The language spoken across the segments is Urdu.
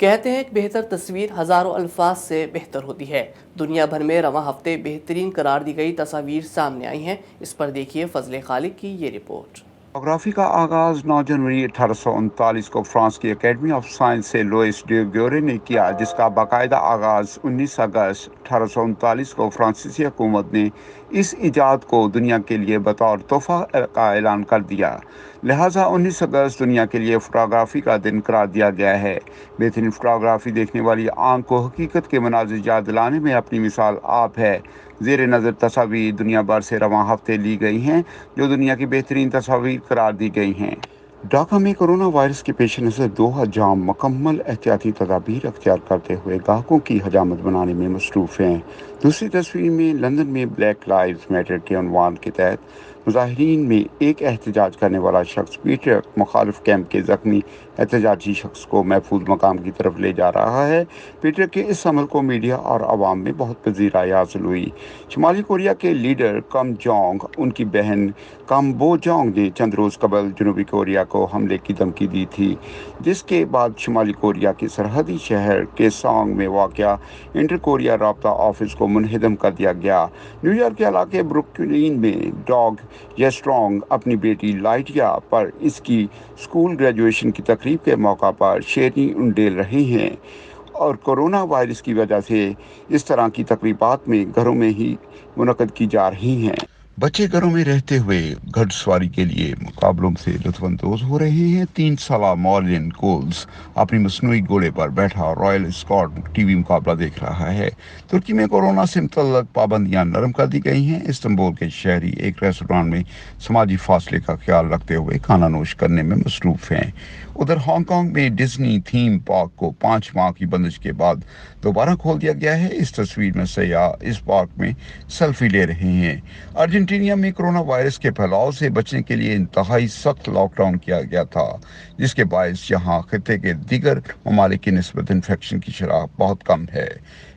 کہتے ہیں کہ بہتر تصویر ہزاروں الفاظ سے بہتر ہوتی ہے۔ دنیا بھر میں رواں ہفتے بہترین قرار دی گئی تصاویر سامنے آئی ہیں۔ اس پر دیکھیے فضل خالق کی یہ رپورٹ۔ فوٹوگرافی کا آغاز 9 جنوری 1839 کو فرانس کی اکیڈمی آف سائنس سے لوئس ڈیوگیورے نے کیا، جس کا باقاعدہ آغاز 19 اگست 1839 کو فرانسیسی حکومت نے اس ایجاد کو دنیا کے لیے بطور تحفہ کا اعلان کر دیا۔ لہٰذا 19 اگست دنیا کے لیے فوٹوگرافی کا دن قرار دیا گیا ہے۔ بہترین فوٹوگرافی دیکھنے والی آنکھ کو حقیقت کے مناظر یاد دلانے میں اپنی مثال آپ ہے۔ زیر نظر تصاویر دنیا بھر سے رواں ہفتے لی گئی ہیں، جو دنیا کی بہترین تصاویر قرار دی گئی ہیں۔ ڈھاکہ میں کورونا وائرس کے پیش نظر دوحہ جام مکمل احتیاطی تدابیر اختیار کرتے ہوئے گاہکوں کی حجامت بنانے میں مصروف ہیں۔ دوسری تصویر میں لندن میں بلیک لائیوز میٹر کے عنوان کے تحت مظاہرین میں ایک احتجاج کرنے والا شخص پیٹر مخالف کیمپ کے زخمی احتجاجی شخص کو محفوظ مقام کی طرف لے جا رہا ہے۔ پیٹر کے اس عمل کو میڈیا اور عوام میں بہت پذیرائی حاصل ہوئی۔ شمالی کوریا کے لیڈر کم جونگ ان کی بہن کم بو جونگ نے چند روز قبل جنوبی کوریا کو حملے کی دھمکی دی تھی، جس کے بعد شمالی کوریا کے سرحدی شہر کیسانگ میں واقع انٹر کوریا رابطہ آفس کو منہدم کر دیا گیا۔ نیو یارک کے علاقے بروکلین میں ڈاگ یسٹرانگ اپنی بیٹی لائٹیا پر اس کی اسکول گریجویشن کی تقریب کے موقع پر شیرنی انڈیل رہے ہیں، اور کورونا وائرس کی وجہ سے اس طرح کی تقریبات میں گھروں میں ہی منعقد کی جا رہی ہیں۔ بچے گھروں میں رہتے ہوئے گھڑ سواری کے لیے مقابلوں سے لطف اندوز ہو رہے ہیں۔ 3 سالہ مارلن کولز اپنی مصنوعی گھوڑے پر بیٹھا رائل اسکاٹ ٹی وی مقابلہ دیکھ رہا ہے۔ ترکی میں کورونا سے متعلق پابندیاں نرم کر دی گئی ہیں۔ استنبول کے شہری ایک ریسٹوران میں سماجی فاصلے کا خیال رکھتے ہوئے کھانا نوش کرنے میں مصروف ہیں۔ ادھر ہانگ کانگ میں ڈزنی تھیم پارک کو 5 ماہ کی بندش کے بعد دوبارہ کھول دیا گیا ہے۔ اس تصویر میں سیاح اس پارک میں سیلفی لے رہے ہیں۔ ارجنٹینا میں کورونا وائرس کے پھیلاؤ سے بچنے کے لیے انتہائی سخت لاک ڈاؤن کیا گیا تھا، جس کے باعث یہاں خطے کے دیگر ممالک کی نسبت انفیکشن کی شرح بہت کم ہے۔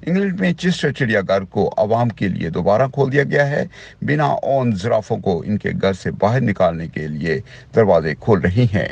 انگلینڈ میں چیسٹر چڑیا گھر کو عوام کے لیے دوبارہ کھول دیا گیا ہے۔ بنا اون زرافوں کو ان کے گھر سے باہر نکالنے کے لیے دروازے کھول رہی ہیں۔